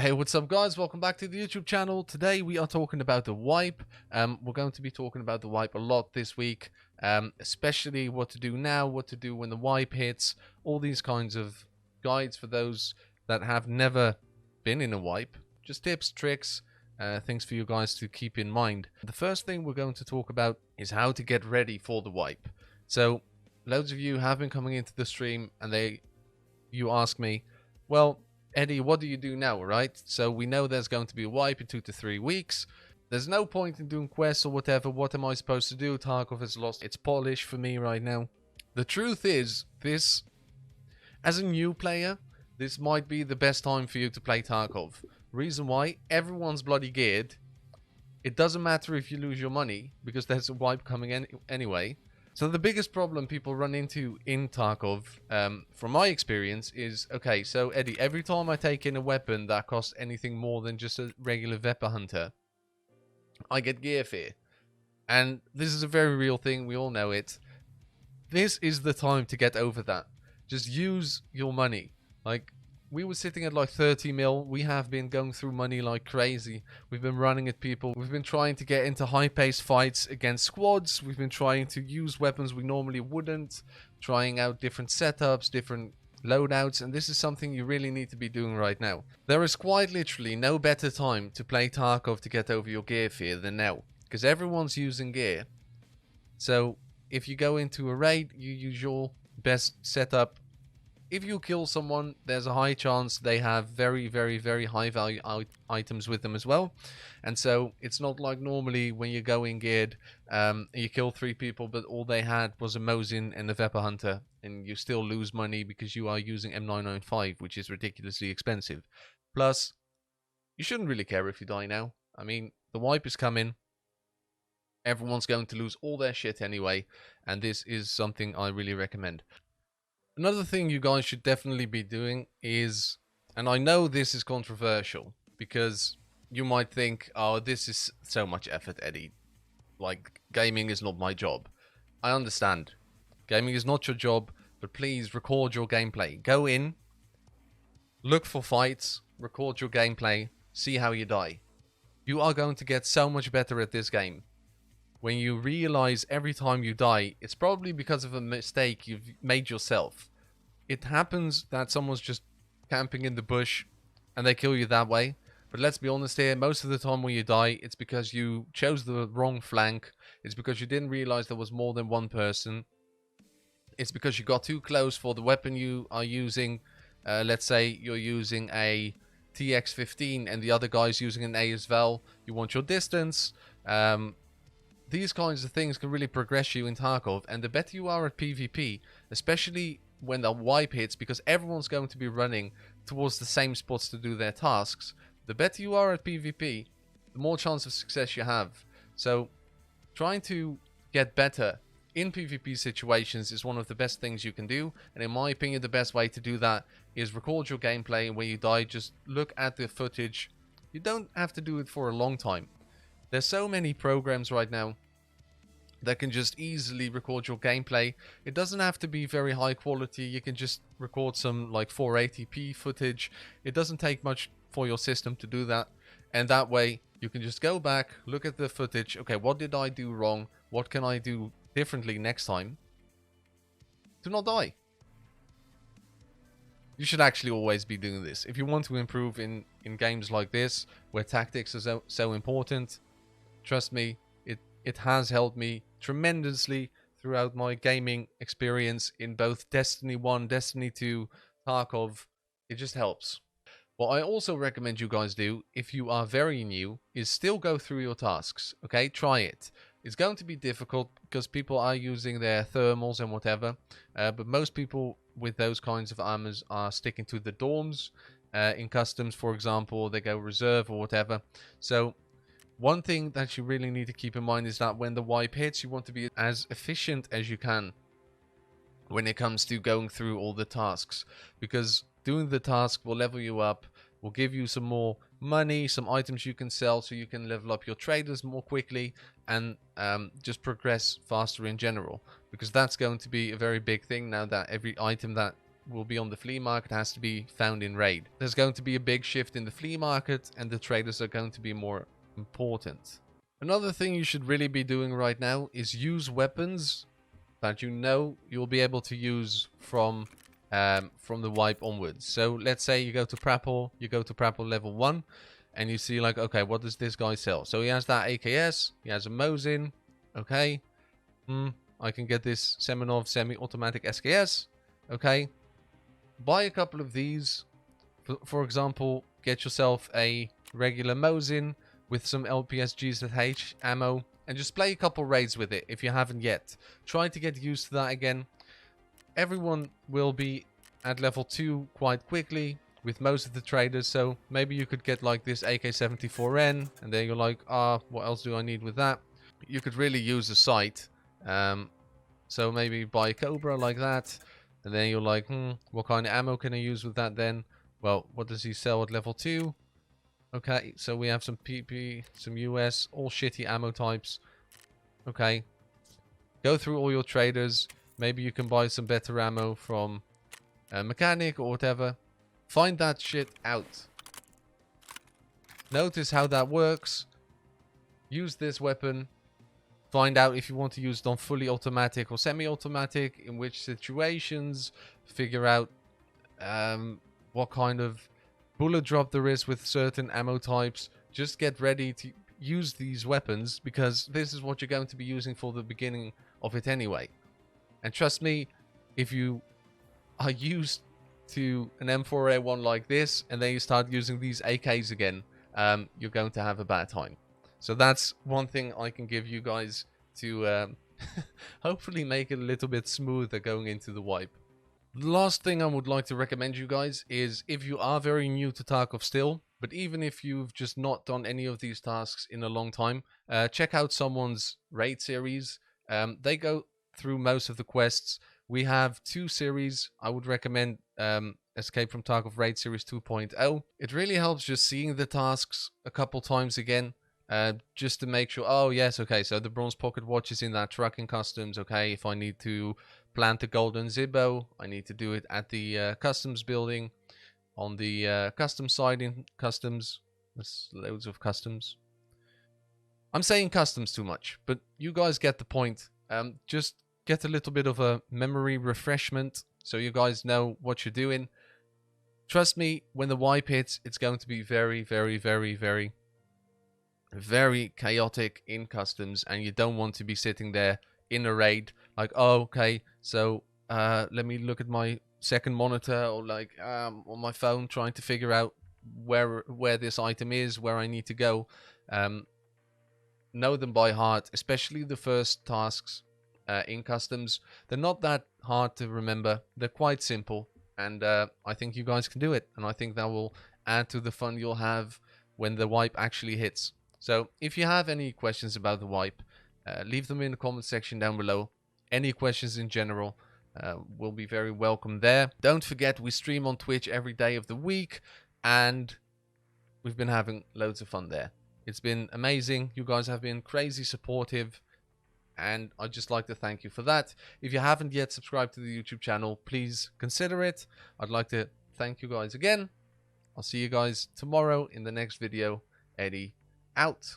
Hey, what's up guys? Welcome back to the YouTube channel. Today we are talking about the wipe. We're going to be talking about the wipe a lot this week, especially what to do now, what to do when the wipe hits, all these kinds of guides for those that have never been in a wipe. Just tips, tricks, things for you guys to keep in mind. The first thing we're going to talk about is how to get ready for the wipe. So, loads of you have been coming into the stream and you ask me, well, Eddie, what do you do now, right? So we know there's going to be a wipe in 2 to 3 weeks. There's no point in doing quests or whatever. What am I supposed to do? Tarkov has lost its polish for me right now. The truth is, as a new player, this might be the best time for you to play Tarkov. Reason why? Everyone's bloody geared. It doesn't matter if you lose your money, because there's a wipe coming anyway. So the biggest problem people run into in Tarkov, from my experience, is, okay, so Eddie, every time I take in a weapon that costs anything more than just a regular Weapon Hunter, I get gear fear. And this is a very real thing, we all know it. This is the time to get over that. Just use your money. Like, we were sitting at like 30 mil. We have been going through money like crazy. We've been running at people. We've been trying to get into high-paced fights against squads. We've been trying to use weapons we normally wouldn't. Trying out different setups, different loadouts. And this is something you really need to be doing right now. There is quite literally no better time to play Tarkov to get over your gear fear than now. Because everyone's using gear. So if you go into a raid, you use your best setup. If you kill someone, there's a high chance they have very, very, very high value items with them as well. And so it's not like normally when you go in geared, you kill 3 people, but all they had was a Mosin and a Weapon Hunter, and you still lose money because you are using M995, which is ridiculously expensive. Plus, you shouldn't really care if you die now. I mean, the wipe is coming. Everyone's going to lose all their shit anyway, and this is something I really recommend. Another thing you guys should definitely be doing is, and I know this is controversial, because you might think, oh, this is so much effort, Eddie. Like, gaming is not my job. I understand. Gaming is not your job, but please record your gameplay. Go in, look for fights, record your gameplay, see how you die. You are going to get so much better at this game. When you realize every time you die, it's probably because of a mistake you've made yourself. It happens that someone's just camping in the bush and they kill you that way. But let's be honest here, most of the time when you die, it's because you chose the wrong flank. It's because you didn't realize there was more than one person. It's because you got too close for the weapon you are using. Let's say you're using a TX-15 and the other guy's using an A as well. You want your distance. These kinds of things can really progress you in Tarkov, and the better you are at PvP, especially when the wipe hits, because everyone's going to be running towards the same spots to do their tasks, the better you are at PvP, the more chance of success you have. So trying to get better in PvP situations is one of the best things you can do, and in my opinion the best way to do that is record your gameplay, and when you die just look at the footage. You don't have to do it for a long time. There's so many programs right now that can just easily record your gameplay. It doesn't have to be very high quality. You can just record some like 480p footage. It doesn't take much for your system to do that. And that way you can just go back, look at the footage. Okay, what did I do wrong? What can I do differently next time to not die? You should actually always be doing this. If you want to improve in games like this, where tactics are so important, trust me, it has helped me tremendously throughout my gaming experience in both Destiny 1, Destiny 2, Tarkov. It just helps. What I also recommend you guys do, if you are very new, is still go through your tasks. Okay, try it. It's going to be difficult because people are using their thermals and whatever, but most people with those kinds of armors are sticking to the dorms. In customs, for example, they go reserve or whatever. So one thing that you really need to keep in mind is that when the wipe hits, you want to be as efficient as you can when it comes to going through all the tasks, because doing the task will level you up, will give you some more money, some items you can sell so you can level up your traders more quickly, and just progress faster in general, because that's going to be a very big thing now that every item that will be on the flea market has to be found in raid. There's going to be a big shift in the flea market, and the traders are going to be more important. Another thing you should really be doing right now is use weapons that you know you'll be able to use from the wipe onwards. So let's say you go to Prapor level 1, and you see like, okay, what does this guy sell? So he has that AKS, he has a Mosin, okay. I can get this Semenov semi-automatic SKS, okay. Buy a couple of these. For example, get yourself a regular Mosin with some LPSGZH ammo, and just play a couple raids with it if you haven't yet. Try to get used to that again. Everyone will be at level 2 quite quickly with most of the traders, so maybe you could get like this AK-74N, and then you're like, what else do I need with that? You could really use a sight, so maybe buy a Cobra like that, and then you're like, what kind of ammo can I use with that then? Well, what does he sell at level 2? Okay, so we have some PP, some US, all shitty ammo types. Okay. Go through all your traders. Maybe you can buy some better ammo from a mechanic or whatever. Find that shit out. Notice how that works. Use this weapon. Find out if you want to use it on fully automatic or semi-automatic, in which situations. Figure out what kind of bullet drop there is with certain ammo types. Just get ready to use these weapons, because this is what you're going to be using for the beginning of it anyway. And trust me, if you are used to an M4A1 like this, and then you start using these AKs again, you're going to have a bad time. So that's one thing I can give you guys to hopefully make it a little bit smoother going into the wipe. The last thing I would like to recommend you guys is, if you are very new to Tarkov still, but even if you've just not done any of these tasks in a long time, check out someone's raid series. They go through most of the quests. We have 2 series. I would recommend Escape from Tarkov Raid Series 2.0. It really helps just seeing the tasks a couple times again, just to make sure, oh yes, okay, so the bronze pocket watch is in that trucking customs. Okay, if I need to plant the golden Zibbo, I need to do it at the customs building. On the custom side in customs, there's loads of customs. I'm saying customs too much, but you guys get the point. Just get a little bit of a memory refreshment so you guys know what you're doing. Trust me, when the wipe hits, it's going to be very, very, very, very, very chaotic in customs, and you don't want to be sitting there in a raid like, oh, okay, so let me look at my second monitor, or like on my phone, trying to figure out where this item is, where I need to go. Know them by heart, especially the first tasks in customs. They're not that hard to remember. They're quite simple, and I think you guys can do it, and I think that will add to the fun you'll have when the wipe actually hits. So if you have any questions about the wipe, leave them in the comment section down below. Any questions in general will be very welcome there. Don't forget, we stream on Twitch every day of the week, and we've been having loads of fun there. It's been amazing. You guys have been crazy supportive, and I'd just like to thank you for that. If you haven't yet subscribed to the YouTube channel, please consider it. I'd like to thank you guys again. I'll see you guys tomorrow in the next video. Eddie out.